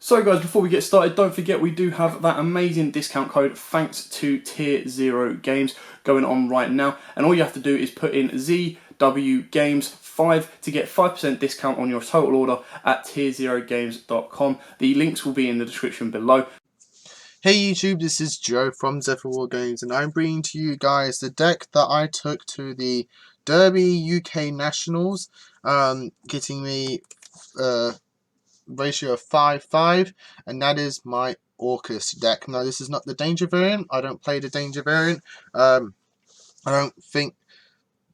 So guys, before we get started, don't forget we do have that amazing discount code thanks to Tier Zero Games going on right now, and all you have to do is put in ZW Games 5 to get 5% discount on your total order at tierzerogames.com. The links will be in the description below. Hey YouTube, this is Joe from Zephyr War Games, and I'm bringing to you guys the deck that I took to the Derby UK Nationals, getting me ratio of 5-5, and that is my Orcus deck. Now, this is not the Danger variant. I don't play the Danger variant. I don't think,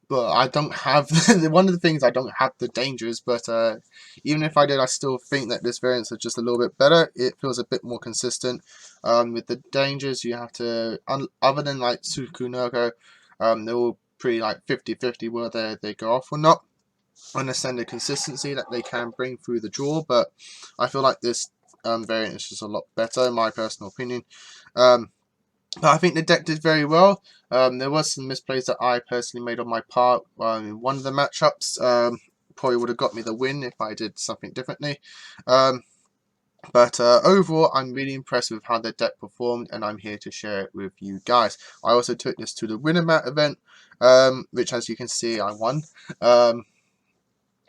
but I don't have one of the things I don't have the Dangers, but even if I did, I still think that this variant is just a little bit better. It feels a bit more consistent. With the Dangers, you have to, other than like Tsukunogo, they're all pretty like 50-50 whether they go off or not. I understand the consistency that they can bring through the draw, but I feel like this variant is just a lot better, in my personal opinion. But I think the deck did very well. There was some misplays that I personally made on my part. In one of the matchups, probably would have got me the win if I did something differently. But overall, I'm really impressed with how the deck performed, and I'm here to share it with you guys. I also took this to the Winner Mat event, which, as you can see, I won.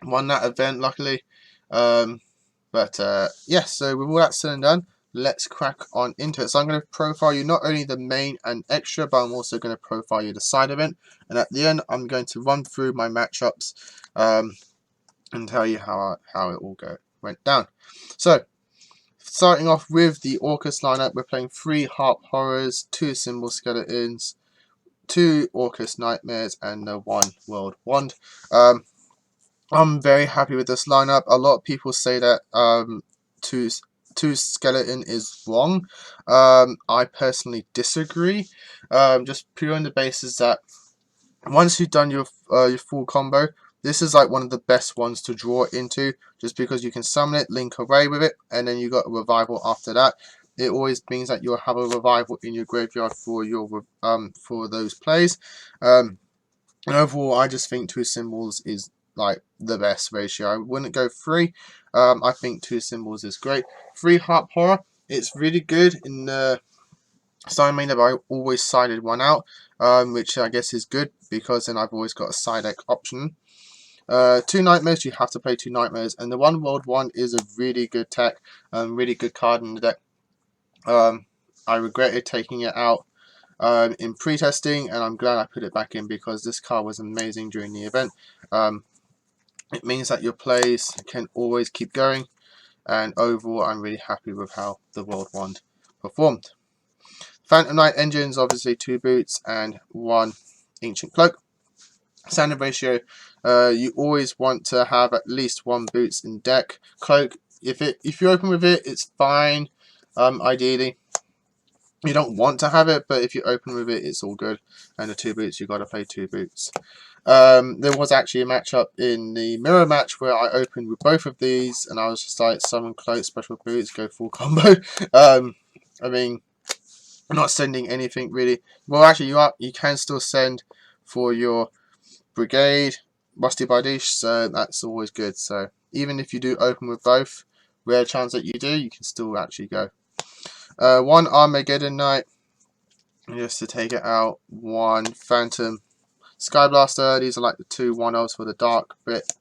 Won that event, luckily. Yeah, so with all that said and done, let's crack on into it. So I'm going to profile you not only the main and extra, but I'm also going to profile you the side event. And at the end, I'm going to run through my matchups and tell you how it all went down. So, starting off with the Orcus lineup, we're playing 3 Harp Horrors, 2 Symbol Skeletons, 2 Orcus Nightmares, and 1 World Wand. I'm very happy with this lineup. A lot of people say that two skeleton is wrong. I personally disagree. Just purely on the basis that once you've done your full combo, this is like one of the best ones to draw into, just because you can summon it, link away with it, and then you got a revival after that. It always means that you'll have a revival in your graveyard for your for those plays. And overall, I just think 2 symbols is like the best ratio. I wouldn't go 3. I think 2 symbols is great. 3 Harp Horror, it's really good. In the side main, I always sided 1 out, which I guess is good because then I've always got a side deck option. 2 Nightmares, you have to play 2 Nightmares, and the 1 World Wand is a really good tech, really good card in the deck. I regretted taking it out in pre-testing, and I'm glad I put it back in because this card was amazing during the event. It means that your plays can always keep going, and overall I'm really happy with how the World Wand performed. Phantom Knight engines, obviously 2 boots and 1 Ancient Cloak. Standard ratio, you always want to have at least 1 boots in deck. Cloak, if you open with it, it's fine. Ideally, you don't want to have it, but if you open with it, it's all good. And the 2 boots, you got to play 2 boots. There was actually a matchup in the mirror match where I opened with both of these, and I was just like, summon Cloak, special boots, go full combo. I mean, I'm not sending anything really. Well, actually, you can still send for your Brigade, Rusty Bardiche, so that's always good. So even if you do open with both, rare chance that you do, you can still actually go. 1 Armageddon Knight, just to take it out. 1 Phantom Skyblaster. These are like the 2 1-0s for the dark bit.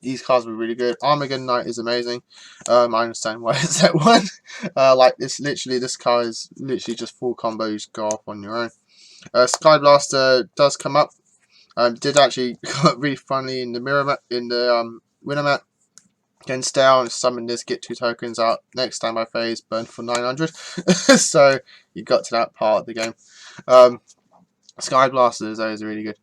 These cards were really good. Armageddon Knight is amazing. I understand why it's that 1. Like this, literally, this card is literally just full combo. You just go off on your own. Skyblaster does come up. Did actually got really funny in the mirror mat, in the winner mat. Can stay out and summon this, get 2 tokens out. Next time I phase, burn for 900. So you got to that part of the game. Skyblaster is always really good.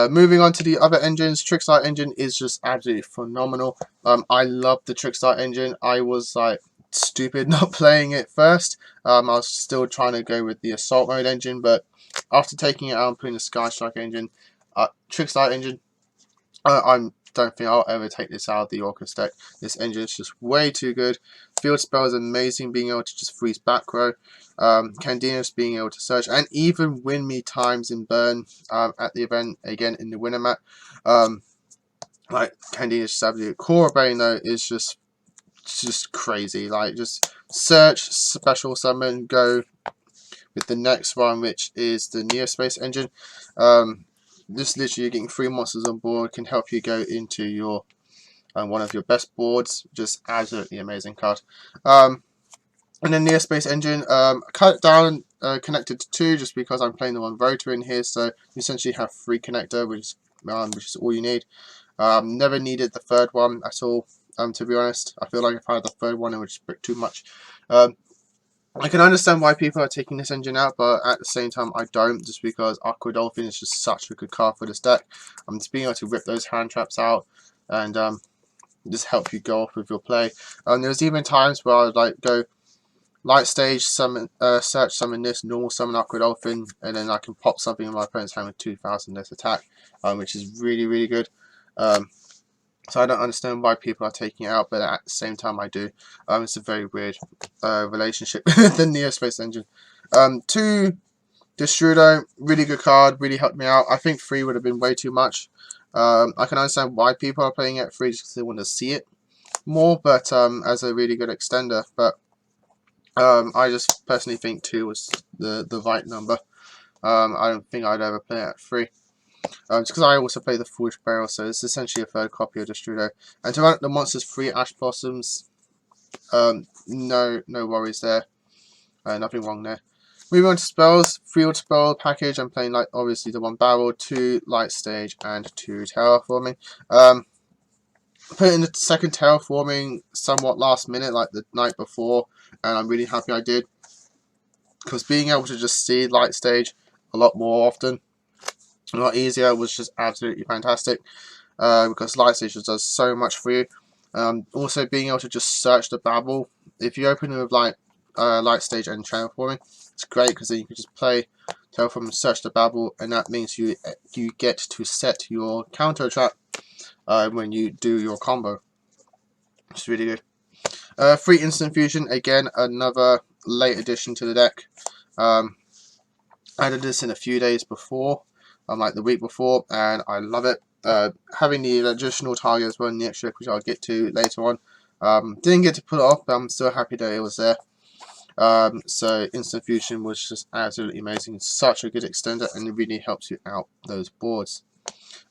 Moving on to the other engines, Trickstar engine is just absolutely phenomenal. I love the Trickstar engine. I was like stupid not playing it first. I was still trying to go with the Assault Mode engine, but after taking it out and putting the Skystrike engine, Trickstar engine, I don't think I'll ever take this out of the Orcus deck. This engine is just way too good. Field Spell is amazing, being able to just freeze back row. Candinas being able to search and even win me times in burn at the event, again in the winner mat. Like Candinas just absolutely. Core Bane though is just just crazy. Like, just search, special summon, go with the next one, which is the Neospace Engine. Just literally getting 3 monsters on board can help you go into your one of your best boards. Just absolutely amazing card. And then Neospace Engine, cut it down, connected to 2, just because I'm playing the one rotor in here, so you essentially have 3 connector, which is all you need. Never needed the third one at all, to be honest. I feel like if I had the third one, it would just be too much. I can understand why people are taking this engine out, but at the same time I don't, just because Aqua Dolphin is just such a good card for this deck. Just being able to rip those hand traps out and just help you go off with your play. There's even times where I would like go light stage, summon, search summon this, normal summon Aqua Dolphin, and then I can pop something in my opponent's hand with 2,000 less attack, which is really, really good. So I don't understand why people are taking it out, but at the same time I do. It's a very weird relationship with the Neospace Engine. 2, Destrudo, really good card, really helped me out. I think 3 would have been way too much. I can understand why people are playing it 3 just because they want to see it more, but as a really good extender. But I just personally think 2 was the right number. I don't think I'd ever play it at 3. Just because I also play the Foolish Burial, so it's essentially a third copy of Destrudo. And to run the monsters 3 Ash Blossoms, no worries there. Nothing wrong there. Moving on to spells, Field Spell package. I'm playing like obviously the 1 Barrel, 2 Light Stage, and 2 Terraforming. Put in the second Terraforming somewhat last minute, like the night before, and I'm really happy I did, because being able to just see Light Stage a lot more often, a lot easier, was just absolutely fantastic. Because Light Stage does so much for you. Also being able to just search the Babel. If you open it with like Light Stage and Terraforming, it's great because then you can just play Terraform and search the Babel, and that means you get to set your counter trap when you do your combo. It's really good. 3 Instant Fusion, again another late addition to the deck. I added this in a few days before, like the week before, and I love it. Having the additional target as well in the extra, which I'll get to later on. Didn't get to put it off, but I'm still happy that it was there. So Instant Fusion was just absolutely amazing. Such a good extender, and it really helps you out those boards.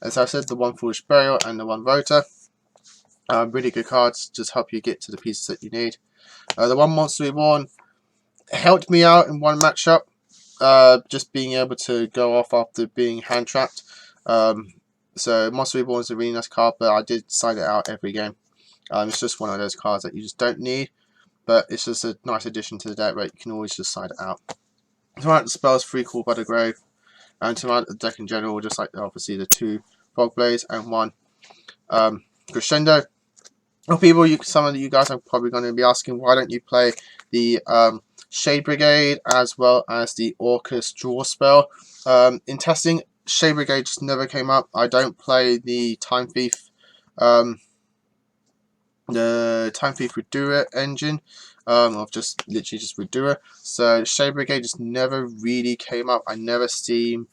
As I said, the 1 Foolish Burial and the 1 Rotor, really good cards, just help you get to the pieces that you need. The 1 Monster Reborn helped me out in one matchup, just being able to go off after being hand trapped. So Monster Reborn is a really nice card, but I did side it out every game. It's just one of those cards that you just don't need, but it's just a nice addition to the deck where you can always just side it out. To run out the spells, 3 Call by the Grave, and to run out the deck in general, just like obviously the 2 Fog Blades and 1 Crescendo. Well, people, some of you guys are probably going to be asking, why don't you play the Shade Brigade as well as the Orcus Draw spell? In testing, Shade Brigade just never came up. I don't play the Time Thief, Redo It engine, of just literally just Redo It. So Shade Brigade just never really came up. I never seemed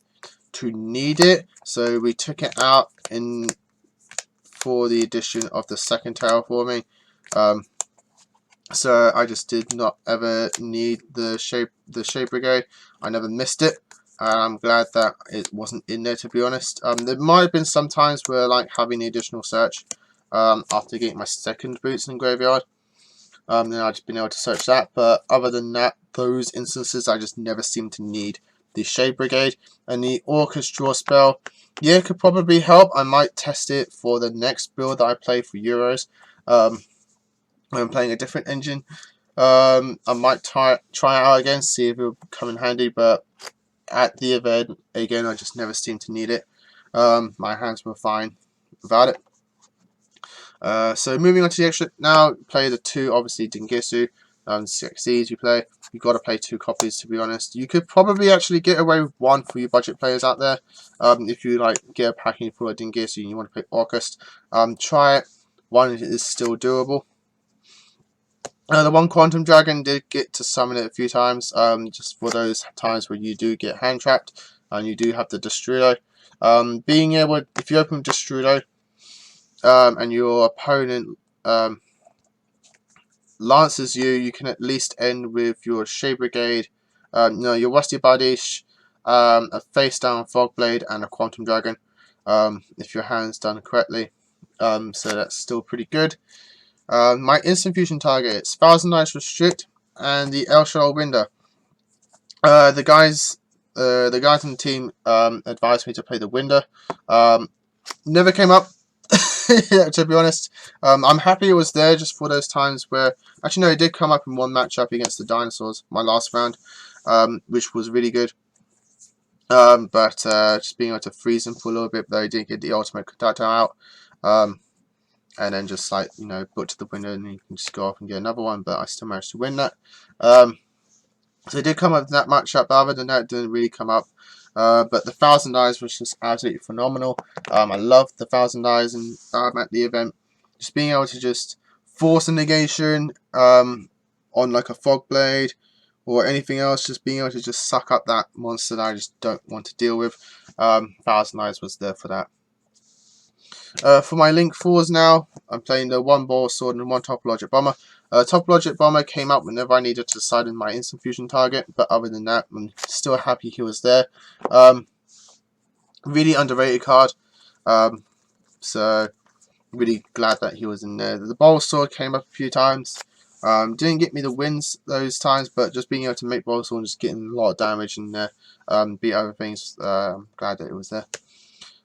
to need it, so we took it out for the addition of the second Terraforming. So I just did not ever need the Shade Brigade. I never missed it. I'm glad that it wasn't in there, to be honest. There might have been some times where, like, having the additional search after getting my second Boots in Graveyard, then I've just been able to search that. But other than that, those instances I just never seem to need the Shade Brigade. And the Orcus Draw spell, yeah, it could probably help. I might test it for the next build that I play for Euros. When I'm playing a different engine, I might try it out again, see if it will come in handy. But at the event, again, I just never seem to need it. My hands were fine without it. So moving on to the extra now, play the 2, obviously Dingisu. 6Cs you play. You've got to play 2 copies, to be honest. You could probably actually get away with 1 for you budget players out there. If you like get a pack and you pull a Dingisu and you want to play Orcus, try it. 1 is still doable. The 1 Quantum Dragon did get to summon it a few times, just for those times where you do get hand trapped and you do have the Destrudo. Being able, if you open Destrudo and your opponent lances you can at least end with your Shade Brigade, your Rusty Bardiche, a face down Fog Blade, and a Quantum Dragon, if your hand's done correctly. So that's still pretty good. My instant fusion targets: Thousand Knights Restrict and the El Shell Winder. The guys on the team advised me to play the Winder. Never came up. To be honest, I'm happy it was there just for those times where, actually no, it did come up in one matchup against the Dinosaurs, my last round, which was really good. But just being able to freeze them for a little bit, though, he didn't get the ultimate Katato out, and then just like, put to the window and you can just go off and get another one. But I still managed to win that. So it did come up in that matchup, but other than that, it didn't really come up. But the Thousand Eyes was just absolutely phenomenal. I loved the Thousand Eyes at the event. Just being able to just force a negation on like a Fog Blade or anything else, just being able to just suck up that monster that I just don't want to deal with. Thousand Eyes was there for that. For my Link 4s now, I'm playing the 1 Ball Sword and 1 Topologic Bomber. Topologic Bomber came up whenever I needed to decide on my instant fusion target, but other than that, I'm still happy he was there. Really underrated card, so really glad that he was in there. The Ball Sword came up a few times. Didn't get me the wins those times, but just being able to make Ball Sword and just getting a lot of damage and beat other things, I'm glad that it was there.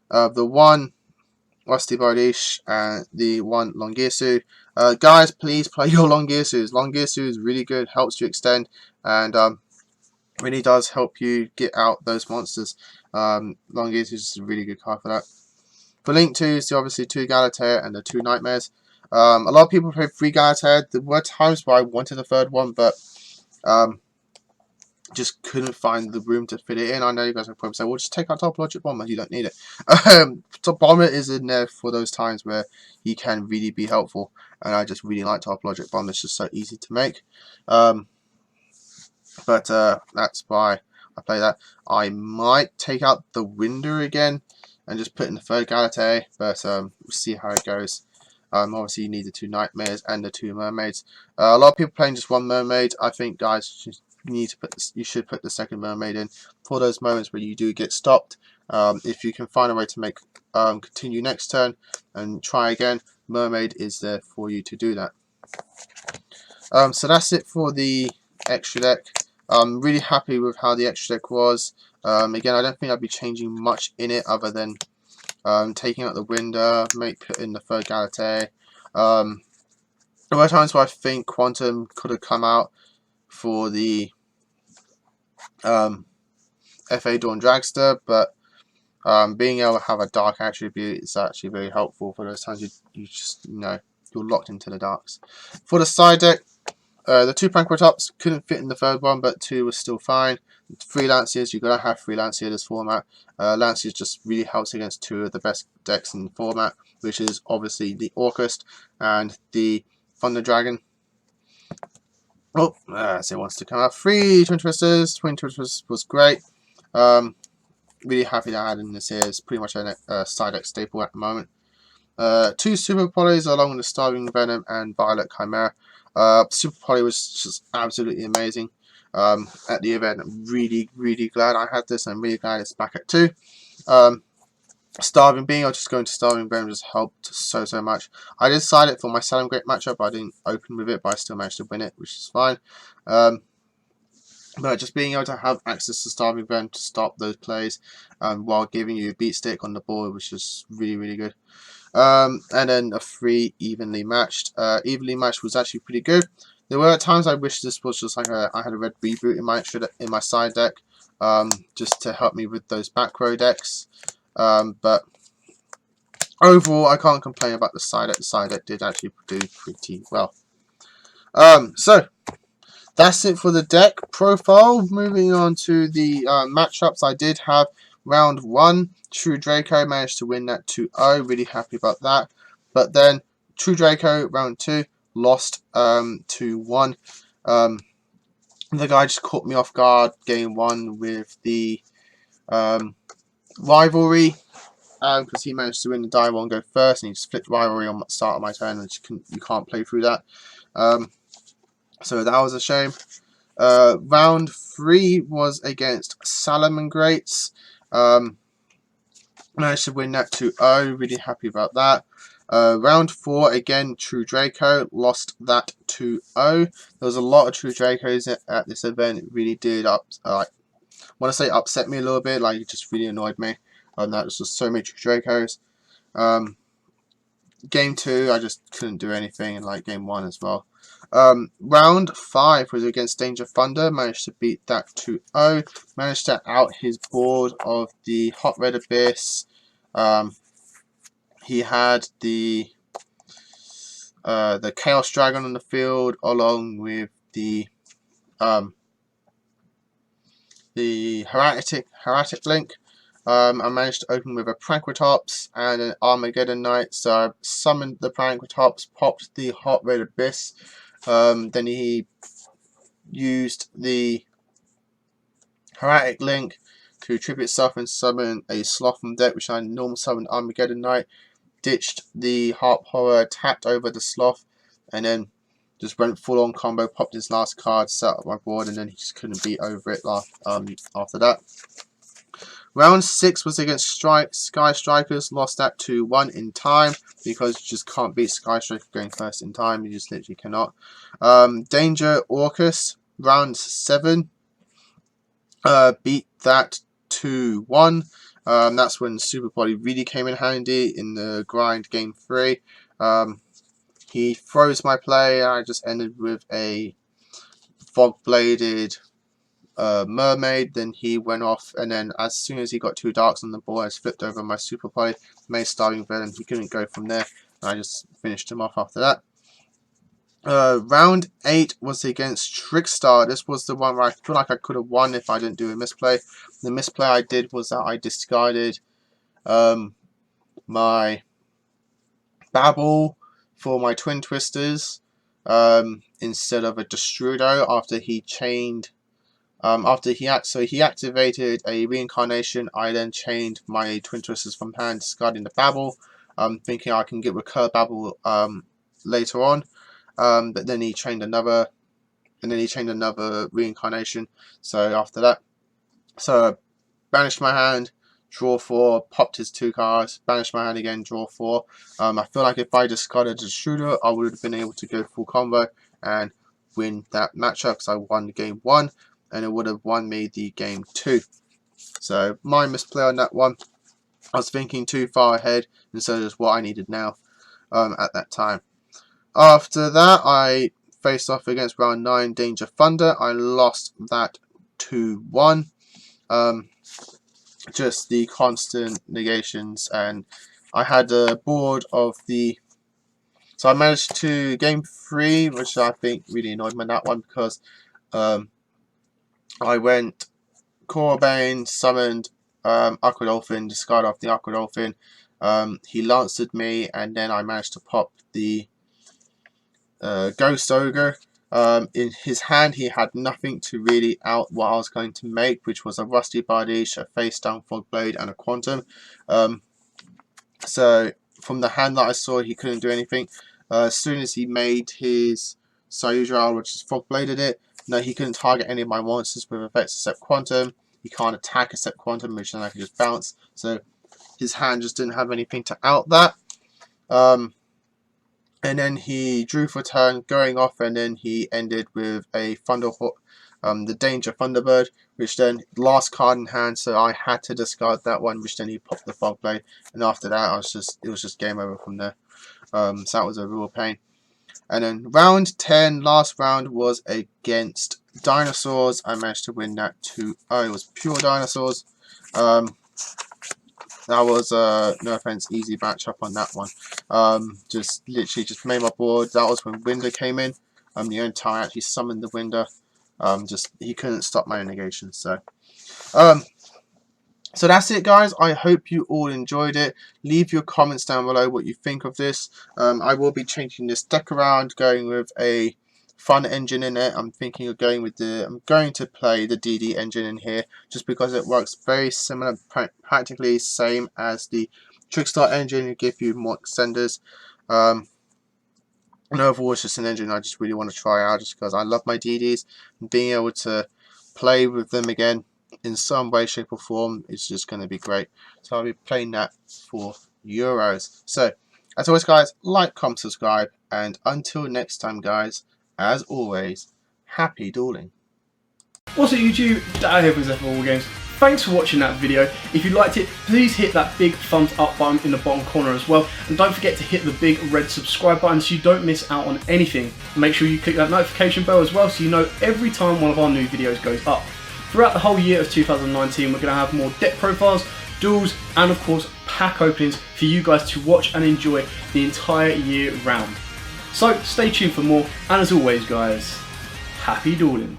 The 1 Rusty Bardiche and the 1 Longirsu. Guys, please play your Longirsus. Longirsu is really good, helps you extend, and really does help you get out those monsters. Longirsu is a really good card for that. For Link 2, is obviously 2 Galatea and the 2 Nightmares. A lot of people play 3 Galatea. There were times where I wanted a 3rd one, but just couldn't find the room to fit it in. I know you guys are probably saying, well, just take out Topologic Bomber, you don't need it. Top Bomber is in there for those times where he can really be helpful, and I just really like Topologic Bomber. It's just so easy to make. But that's why I play that. I might take out the Winder again and just put in the 3rd Galatea, but we'll see how it goes. Obviously you need the 2 Nightmares and the 2 Mermaids. A lot of people playing just 1 Mermaid. I think, guys, you should put the 2nd Mermaid in for those moments where you do get stopped. If you can find a way to make continue next turn and try again, Mermaid is there for you to do that. So that's it for the extra deck. I'm really happy with how the extra deck was. Again, I don't think I'd be changing much in it other than taking out the Winder, put in the 3rd Galatea. There were times where I think Quantum could have come out for the FA Dawn Dragster, but being able to have a dark attribute is actually very helpful for those times you just, you're locked into the darks. For the side deck, the 2 Pankratops couldn't fit in the 3rd one, but 2 was still fine. 3 Lanciers, you're going to have 3 Lanciers this format. Lanciers just really helps against 2 of the best decks in the format, which is obviously the Orcust and the Thunder Dragon. Oh, so it wants to come out. 3 Twin Twisters. Twin Twisters was great. Really happy that I had in this here. It's pretty much a side deck staple at the moment. 2 Super Polys along with the Starving Venom and Violet Chimera. Super Poly was just absolutely amazing at the event. I'm really, really glad I had this. I'm really glad it's back at 2. Being able to just go into Starving Venom just helped so much. I decided for my Salam Great matchup, I didn't open with it, but I still managed to win it, which is fine. But just being able to have access to Starving Venom to stop those plays while giving you a beat stick on the board was just really, really good. And then a 3 Evenly Matched. Evenly Matched was actually pretty good. There were times I wish this was just like I had a red reboot in my side deck, just to help me with those back row decks. But overall, I can't complain about the side deck. The side deck did actually do pretty well. So that's it for the deck profile. Moving on to the matchups, I did have round 1. True Draco managed to win that 2-0. Really happy about that. But then True Draco round 2 lost 2-1. The guy just caught me off guard game 1 with the rivalry, because he managed to win the die 1 go first, and he just flipped rivalry on the start of my turn, and you can't play through that. So that was a shame. Round 3 was against Salamangreats. Managed to win that 2-0. Really happy about that. Round 4 again, True Draco, lost that 2-0. There was a lot of True Dracos at this event. It really did I want to say upset me a little bit. Like, it just really annoyed me. That was just so many True Dracos. Game 2, I just couldn't do anything, and like game 1 as well. Round 5 was against Danger Thunder. Managed to beat that 2-0. Managed to out his board of the Hot Red Abyss. He had the Chaos Dragon on the field, along with the Heretic Link. I managed to open with a Prankratops and an Armageddon Knight, so I summoned the Prankratops, popped the Hot Red Abyss, then he used the Heretic Link to trip itself and summon a Sloth from deck, which I normal summoned Armageddon Knight, ditched the Harp Horror, attacked over the Sloth, and then just went full on combo, popped his last card, set up my board, and then he just couldn't beat over it after that. Round 6 was against Sky Strikers, lost that 2-1 in time, because you just can't beat Sky Strikers going first in time, you just literally cannot. Danger Orcus, round 7, beat that 2-1. That's when Super Body really came in handy in the grind game 3. He froze my play, and I just ended with a Fog-Bladed Mermaid. Then he went off, and then as soon as he got 2 darks on the board, I flipped over my Super Play, made Starving Villain. He couldn't go from there, and I just finished him off after that. Round 8 was against Trickstar. This was the one where I feel like I could have won if I didn't do a misplay. The misplay I did was that I discarded my Babble for my Twin Twisters instead of a Destrudo after he chained. He activated a Reincarnation. I then chained my Twin Twisters from hand, discarding the Babble, thinking I can get Recur Babble later on. But then he chained another, Reincarnation. So after that, I banished my hand, draw 4, popped his 2 cards, banished my hand again, draw 4. I feel like if I discarded the Shooter, I would have been able to go full combo and win that matchup, because I won game 1, and it would have won me the game 2. So my misplay on that one. I was thinking too far ahead instead of what I needed now at that time. After that, I faced off against round 9 Danger Thunder. I lost that 2-1. Just the constant negations, and I had a board of the. So I managed to game 3, which I think really annoyed me on that one, because I went Corbane, summoned Aqua Dolphin, discard off the Aqua Dolphin. He lanced me, and then I managed to pop the Ghost Ogre. In his hand, he had nothing to really out what I was going to make, which was a Rusty Bardiche, a Face Down Fogblade, and a Quantum. So from the hand that I saw, he couldn't do anything. As soon as he made his Sayujal, which is Fogbladed it, no, he couldn't target any of my monsters with effects except Quantum. He can't attack except Quantum, which then I could just bounce. So his hand just didn't have anything to out that. And then he drew for turn, going off, and then he ended with a Thunderhawk, the Danger Thunderbird, which then last card in hand, so I had to discard that one, which then he popped the Fogblade, and after that it was just game over from there. So that was a real pain. And then round 10, last round, was against Dinosaurs. I managed to win that 2-0. It was pure Dinosaurs. That was, no offense, easy matchup on that one. Just literally just made my board. That was when Winder came in. The only time I actually summoned the Winder. Just he couldn't stop my negation. So that's it, guys. I hope you all enjoyed it. Leave your comments down below what you think of this. I will be changing this deck around, going with a fun engine in it. I'm thinking of going with I'm going to play the DD engine in here, just because it works very similar, practically same as the Trickstar engine. It gives you more extenders. And And overall, it's just an engine I just really want to try out, just because I love my DDs, and being able to play with them again in some way, shape or form is just going to be great. So I'll be playing that for Euros. So as always guys, like, comment, subscribe, and until next time guys, as always, happy dueling. What's up YouTube, Dad here from Zephyr War Games. Thanks for watching that video. If you liked it, please hit that big thumbs up button in the bottom corner as well. And don't forget to hit the big red subscribe button so you don't miss out on anything. Make sure you click that notification bell as well so you know every time one of our new videos goes up. Throughout the whole year of 2019, we're going to have more deck profiles, duels, and of course pack openings for you guys to watch and enjoy the entire year round. So stay tuned for more, and as always guys, happy dueling.